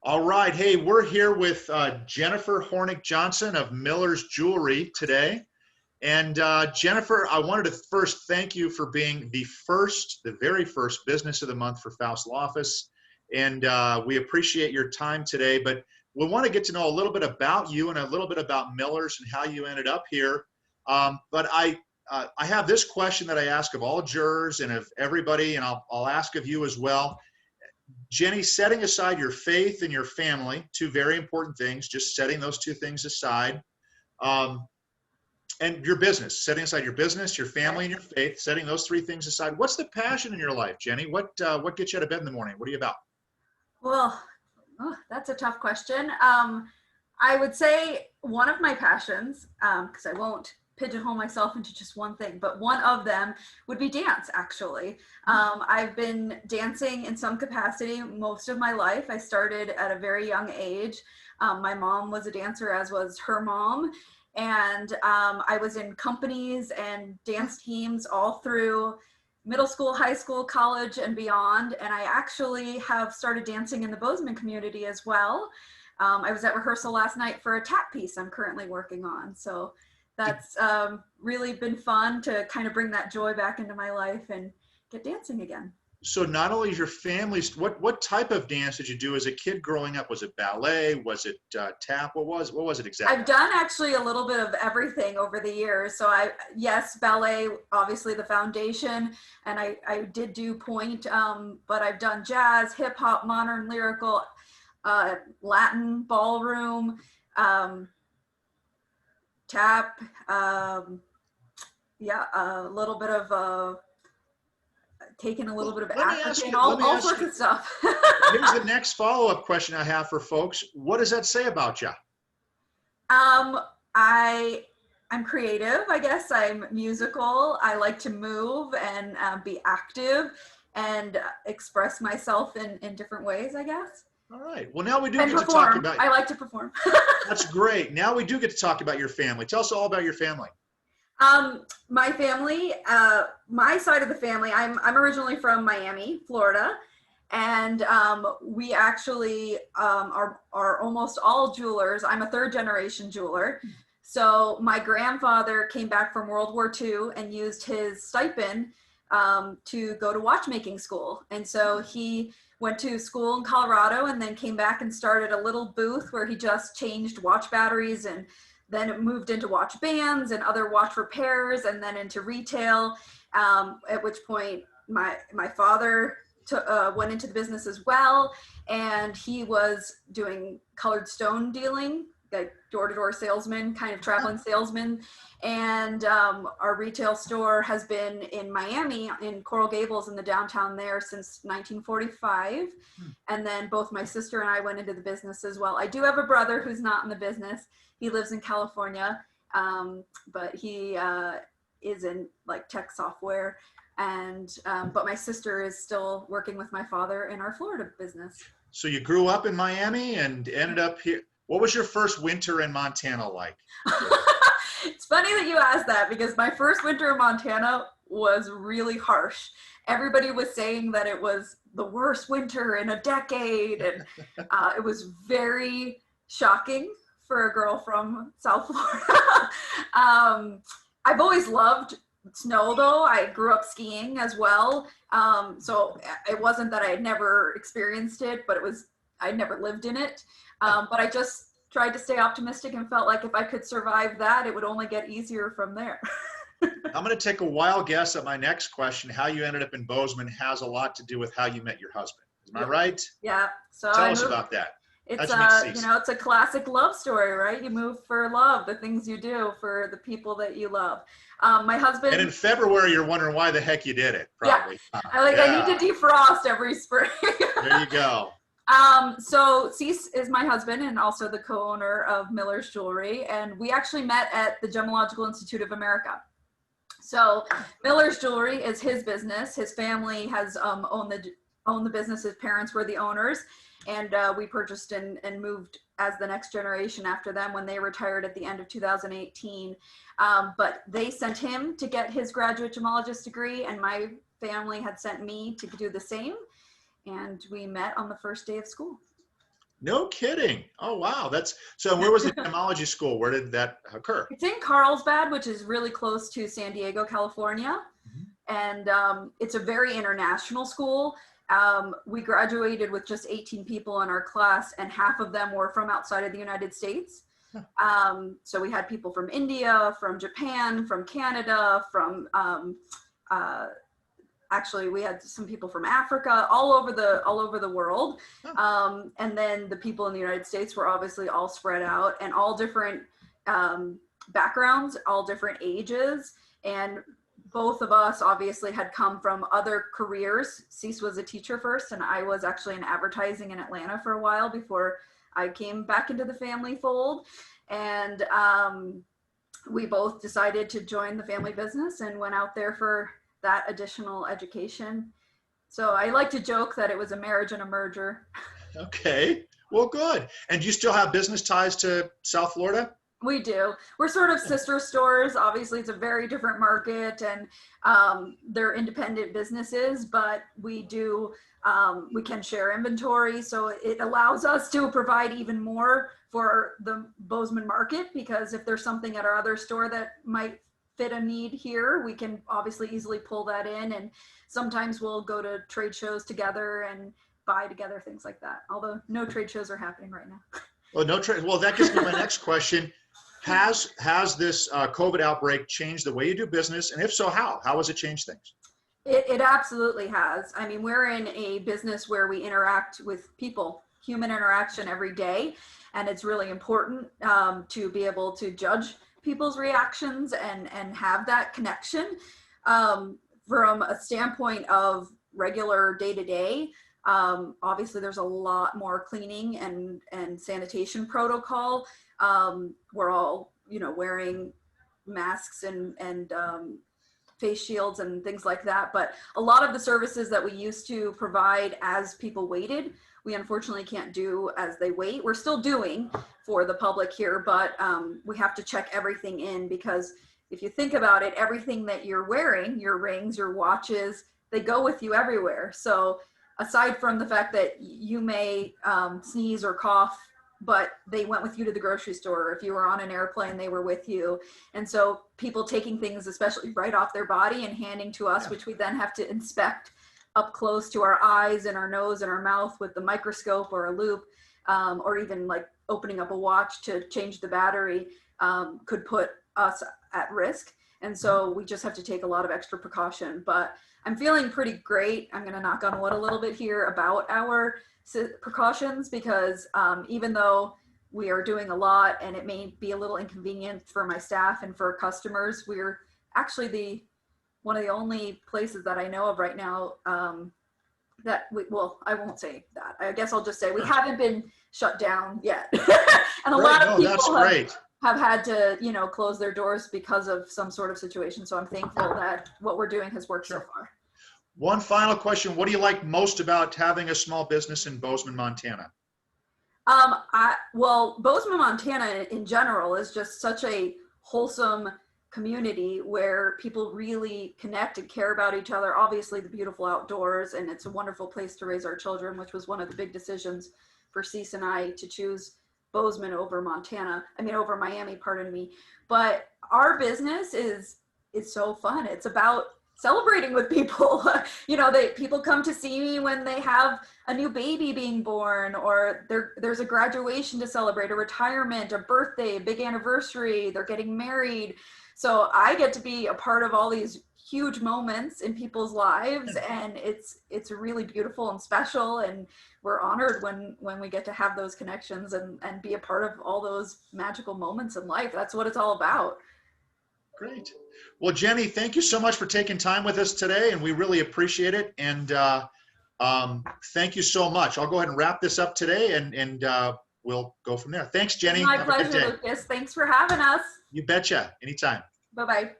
All right. Hey, we're here with Jennifer Hornick Johnson of Miller's Jewelry today. And Jennifer, I wanted to first thank you for being the very first business of the month for Faust Law Office. And we appreciate your time today, but we want to get to know a little bit about you and a little bit about Miller's and how you ended up here. But I have this question that I ask of all jurors and of everybody, and I'll ask of you as well. Jenny, setting aside your faith and your family, two very important things, just setting those two things aside, and your business, setting aside your business, your family, and your faith, setting those three things aside. What's the passion in your life, Jenny? What gets you out of bed in the morning? What are you about? Well, that's a tough question. I would say one of my passions, because I won't pigeonhole myself into just one thing, but one of them would be dance, actually. I've been dancing in some capacity most of my life. I started at a very young age. My mom was a dancer, as was her mom. And I was in companies and dance teams all through middle school, high school, college, and beyond. And I actually have started dancing in the Bozeman community as well. I was at rehearsal last night for a tap piece I'm currently working on. So that's really been fun to kind of bring that joy back into my life and get dancing again. So not only is your family, what type of dance did you do as a kid growing up? Was it ballet? Was it tap? What was it exactly? I've done actually a little bit of everything over the years. So yes, ballet, obviously the foundation, and I did do pointe, but I've done jazz, hip hop, modern, lyrical, Latin, ballroom, tap, yeah, a little bit of taking a little bit of African, all sorts of stuff. Here's the next follow-up question I have for folks. What does that say about you? I'm creative, I guess. I'm musical. I like to move and be active and express myself in different ways, I guess. All right. Well, now we do get to talk about. I like to perform. That's great. Now we do get to talk about your family. Tell us all about your family. My family, my side of the family, I'm originally from Miami, Florida, and we actually are almost all jewelers. I'm a third generation jeweler. So my grandfather came back from World War II and used his stipend to go to watchmaking school. And so he went to school in Colorado and then came back and started a little booth where he just changed watch batteries, and then it moved into watch bands and other watch repairs, and then into retail, at which point my father went into the business as well, and he was doing colored stone dealing, like door-to-door salesman, kind of traveling salesman. And our retail store has been in Miami, in Coral Gables in the downtown there since 1945. And then both my sister and I went into the business as well. I do have a brother who's not in the business. He lives in California, but he is in like tech software. And but my sister is still working with my father in our Florida business. So you grew up in Miami and ended up here. What was your first winter in Montana like? It's funny that you asked that, because my first winter in Montana was really harsh. Everybody was saying that it was the worst winter in a decade, and it was very shocking for a girl from South Florida. I've always loved snow, though. I grew up skiing as well, so it wasn't that I had never experienced it, but I'd never lived in it. But I just tried to stay optimistic and felt like if I could survive that, it would only get easier from there. I'm going to take a wild guess at my next question. How you ended up in Bozeman has a lot to do with how you met your husband. Am I right? Yeah. So tell us about that. It's it's a classic love story, right? You move for love, the things you do for the people that you love. My husband. And in February, you're wondering why the heck you did it, probably. Yeah. I need to defrost every spring. There you go. So Cease is my husband and also the co-owner of Miller's Jewelry, and we actually met at the Gemological Institute of America. So Miller's Jewelry is his business. His family has owned the business. His parents were the owners, and we purchased and moved as the next generation after them when they retired at the end of 2018. But they sent him to get his graduate gemologist degree, and my family had sent me to do the same. And we met on the first day of school. No kidding. Oh, wow. So where was the gemology school? Where did that occur? It's in Carlsbad, which is really close to San Diego, California. Mhm. And it's a very international school. We graduated with just 18 people in our class, and half of them were from outside of the United States. So we had people from India, from Japan, from Canada, from actually we had some people from Africa, all over the world. And then the people in the United States were obviously all spread out, and all different backgrounds, all different ages. And both of us obviously had come from other careers. Cease was a teacher first, and I was actually in advertising in Atlanta for a while before I came back into the family fold. And we both decided to join the family business and went out there for that additional education. So I like to joke that it was a marriage and a merger. Okay. Well, good. And do you still have business ties to South Florida? We do. We're sort of sister stores. Obviously, it's a very different market, and they're independent businesses, but we can share inventory. So it allows us to provide even more for the Bozeman market, because if there's something at our other store that might fit a need here, we can obviously easily pull that in. And sometimes we'll go to trade shows together and buy together, things like that. Although no trade shows are happening right now. Well, no trade. Well, that gets me to my next question. Has this COVID outbreak changed the way you do business? And if so, how? How has it changed things? It absolutely has. I mean, we're in a business where we interact with people, human interaction every day. And it's really important to be able to judge people's reactions and have that connection. From a standpoint of regular day-to-day, obviously there's a lot more cleaning and sanitation protocol. We're all, wearing masks and face shields and things like that. But a lot of the services that we used to provide as people waited, we unfortunately can't do as they wait. We're still doing for the public here, but we have to check everything in, because if you think about it, everything that you're wearing, your rings, your watches, they go with you everywhere. So aside from the fact that you may sneeze or cough, but they went with you to the grocery store. If you were on an airplane, they were with you. And so people taking things, especially right off their body, and handing to us, which we then have to inspect up close to our eyes and our nose and our mouth with the microscope or a loop, or even like opening up a watch to change the battery, could put us at risk. And so we just have to take a lot of extra precaution. But I'm feeling pretty great. I'm going to knock on wood a little bit here about our precautions, because even though we are doing a lot and it may be a little inconvenient for my staff and for customers, we're actually one of the only places that I know of right now that I won't say that. I guess I'll just say we haven't been shut down yet. And a lot of people have had to, close their doors because of some sort of situation. So I'm thankful that what we're doing has worked so far. One final question. What do you like most about having a small business in Bozeman, Montana? Well, Bozeman, Montana in general is just such a wholesome community where people really connect and care about each other. Obviously the beautiful outdoors, and it's a wonderful place to raise our children, which was one of the big decisions for Cease and I to choose Bozeman over Miami, pardon me. But our business is so fun. It's about celebrating with people. People come to see me when they have a new baby being born, or there's a graduation to celebrate, a retirement, a birthday, a big anniversary, they're getting married. So I get to be a part of all these huge moments in people's lives, and it's really beautiful and special, and we're honored when we get to have those connections and be a part of all those magical moments in life. That's what it's all about. Great. Well, Jenny, thank you so much for taking time with us today, and we really appreciate it. And thank you so much. I'll go ahead and wrap this up today, and we'll go from there. Thanks, Jenny. My pleasure, Lucas. Thanks for having us. You betcha. Anytime. Bye-bye.